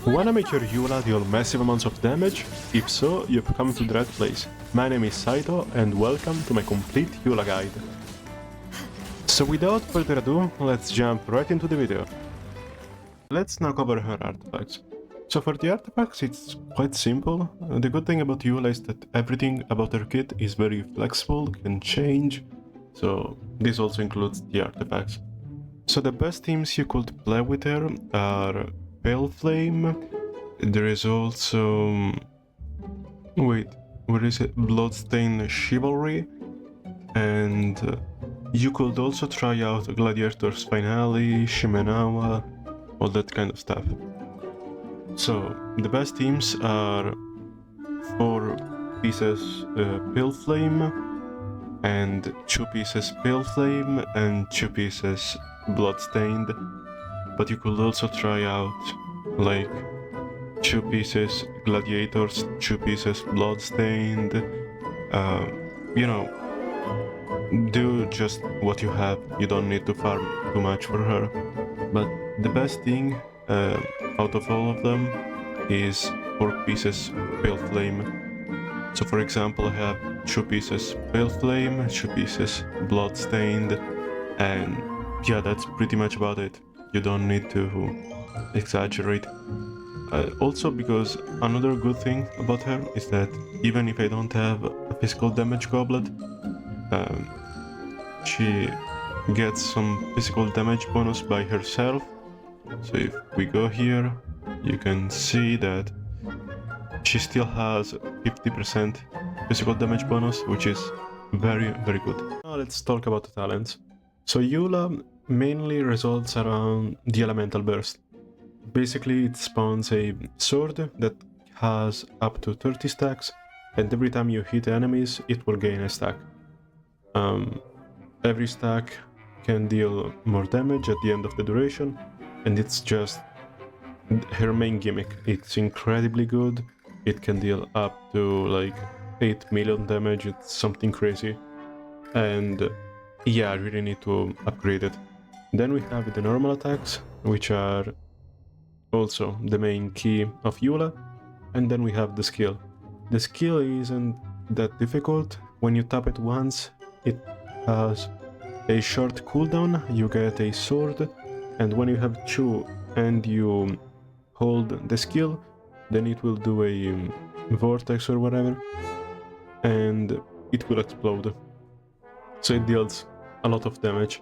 Wanna make your Eula deal massive amounts of damage? If so, you've come to the right place. My name is Saito and welcome to my complete Eula guide. So without further ado, let's jump right into the video. Let's now cover her artifacts. So for the artifacts, it's quite simple. The good thing about Eula is that everything about her kit is very flexible, can change, so this also includes the artifacts. So the best teams you could play with her are Pale Flame, there is also... wait, where is it? Bloodstained Chivalry, and you could also try out Gladiator's Finale, Shimenawa, all that kind of stuff. So the best teams are 4 pieces Pale Flame, and 2 pieces Pale Flame, and 2 pieces Bloodstained. But you could also try out like 2 pieces Gladiators, 2 pieces Bloodstained. You know, do just what you have. You don't need to farm too much for her. But the best thing out of all of them is 4 pieces Pale Flame. So for example, I have 2 pieces Pale Flame, 2 pieces Bloodstained, and yeah, that's pretty much about it. You don't need to exaggerate. Also, because another good thing about her is that even if I don't have a physical damage goblet, she gets some physical damage bonus by herself. So if we go here, you can see that she still has 50% physical damage bonus, which is very good. Now let's talk about the talents. So Eula mainly resolves around the elemental burst. Basically it spawns a sword that has up to 30 stacks, and every time you hit enemies it will gain a stack. Every stack can deal more damage at the end of the duration, and it's just her main gimmick. It's incredibly good. It can deal up to like 8 million damage, it's something crazy. And yeah, I really need to upgrade it. Then we have the normal attacks, which are also the main key of Eula. And then we have the skill. The skill isn't that difficult. When you tap it once, it has a short cooldown, you get a sword, and when you have 2 and you hold the skill, then it will do a vortex or whatever, and it will explode. So it deals a lot of damage.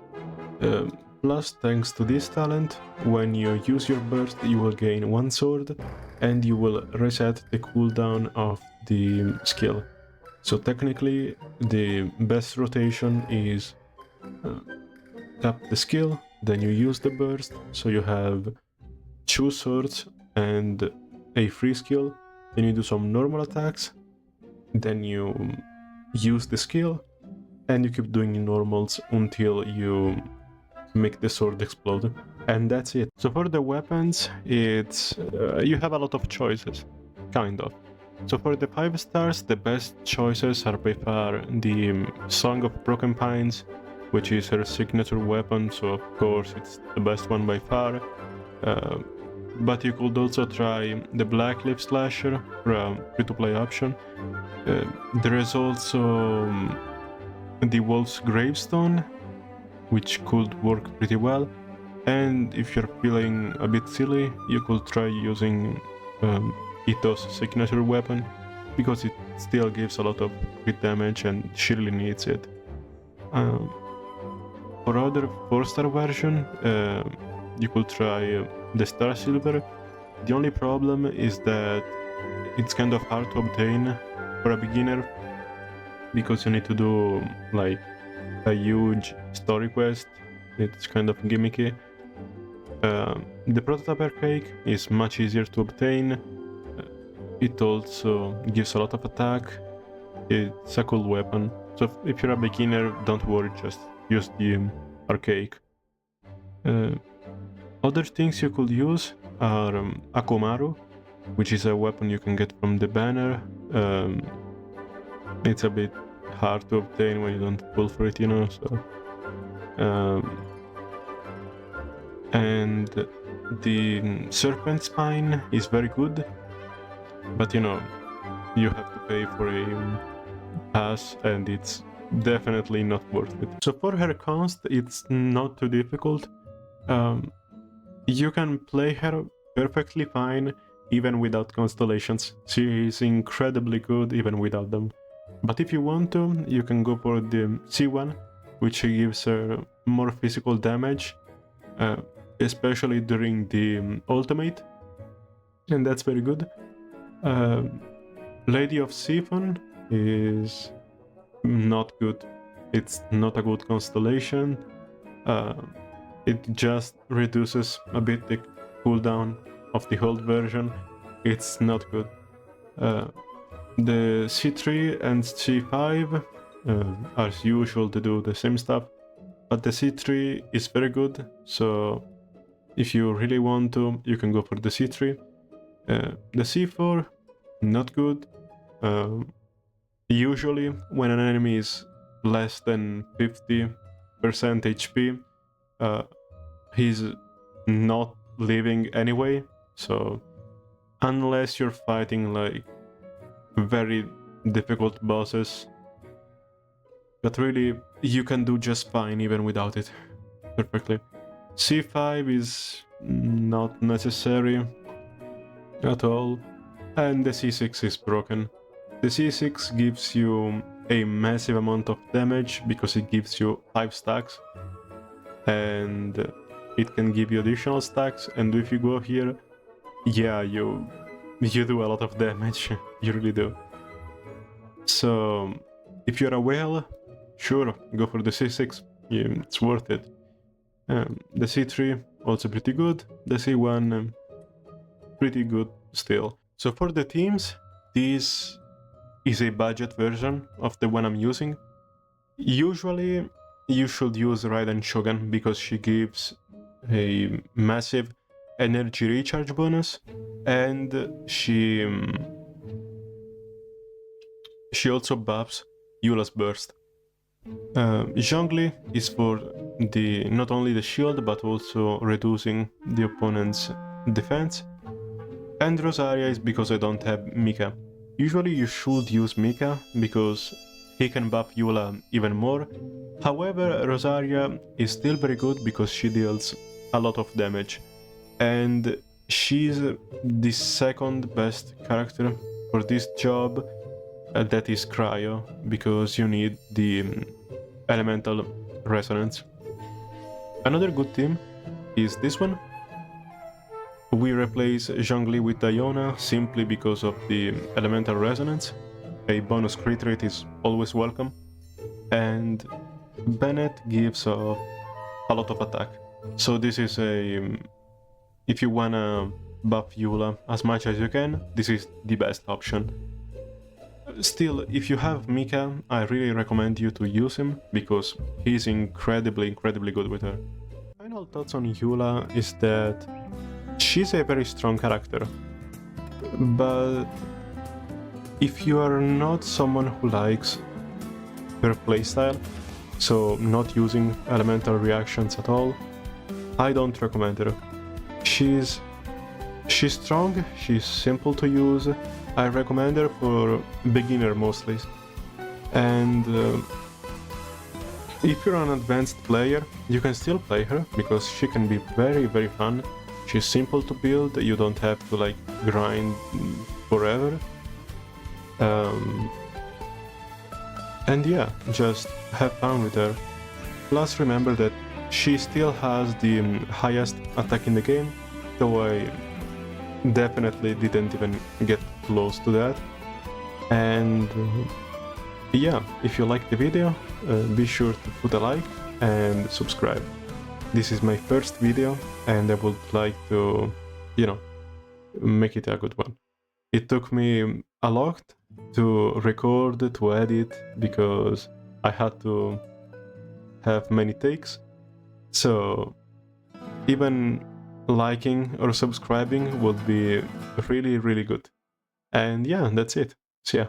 Plus, thanks to this talent, when you use your burst, you will gain 1 sword, and you will reset the cooldown of the skill. So technically, the best rotation is tap the skill, then you use the burst, so you have 2 swords and a free skill, then you do some normal attacks, then you use the skill, and you keep doing normals until you make the sword explode, and that's it. So for the weapons, it's you have a lot of choices, kind of. So for the 5 stars, the best choices are by far the Song of Broken Pines, which is her signature weapon, so of course it's the best one by far. But you could also try the Black Leaf Slasher for a free-to-play option. There is also the Wolf's Gravestone, which could work pretty well. And if you're feeling a bit silly, you could try using Ito's signature weapon, because it still gives a lot of crit damage and she really needs it. For other 4-star version, you could try the Star Silver. The only problem is that it's kind of hard to obtain for a beginner, because you need to do like a huge story quest. It's kind of gimmicky. The Prototyper Cake is much easier to obtain. It also gives a lot of attack. It's a cool weapon. So if you're a beginner, don't worry, just use the Arcake. Other things you could use are Akomaru, which is a weapon you can get from the banner. It's a bit hard to obtain when you don't pull for it, you know, so... and The Serpent Spine is very good, but you know, you have to pay for a pass and it's definitely not worth it. So for her const, it's not too difficult. You can play her perfectly fine even without Constellations. She is incredibly good even without them. But if you want to, you can go for the C1, which gives her more physical damage, especially during the ultimate, and that's very good. Lady of Siphon is not good. It's not a good constellation. It just reduces a bit the cooldown of the old version. It's not good. The C3 and C5 are as usual to do the same stuff, but the C3 is very good, so if you really want to, you can go for the C3. The C4, not good. Usually when an enemy is less than 50% HP, he's not living anyway, so unless you're fighting like very difficult bosses, but really you can do just fine even without it perfectly. C5 is not necessary at all, and the C6 is broken. The C6 gives you a massive amount of damage because it gives you 5 stacks, and it can give you additional stacks, and if you go here, yeah, you do a lot of damage. You really do. So if you're a whale, sure, go for the C6, yeah, it's worth it. The C3 also pretty good, the C1 pretty good still. So for the teams, this is a budget version of the one I'm using. Usually you should use Raiden Shogun because she gives a massive energy recharge bonus, and she also buffs Eula's burst. Zhongli is for the not only the shield but also reducing the opponent's defense, and Rosaria is because I don't have Mika. Usually you should use Mika because he can buff Eula even more. However, Rosaria is still very good because she deals a lot of damage, and she's the second best character for this job. That is Cryo, because you need the elemental resonance. Another good team is this one. We replace Zhongli with Diona simply because of the elemental resonance. A bonus crit rate is always welcome, and Bennett gives a lot of attack. So this is a... if you wanna buff Eula as much as you can, this is the best option. Still, if you have Mika, I really recommend you to use him, because he's incredibly good with her. Final thoughts on Eula is that she's a very strong character, but if you are not someone who likes her playstyle, so not using elemental reactions at all, I don't recommend her. She's strong, she's simple to use. I recommend her for beginner mostly, and if you're an advanced player, you can still play her because she can be very fun. She's simple to build, you don't have to like grind forever, and yeah, just have fun with her. Plus remember that she still has the highest attack in the game, though I definitely didn't even get close to that. And yeah, if you liked the video, be sure to put a like and subscribe. This is my first video and I would like to, you know, make it a good one. It took me a lot to record, to edit, because I had to have many takes. So even liking or subscribing would be really good. And yeah, that's it. See ya.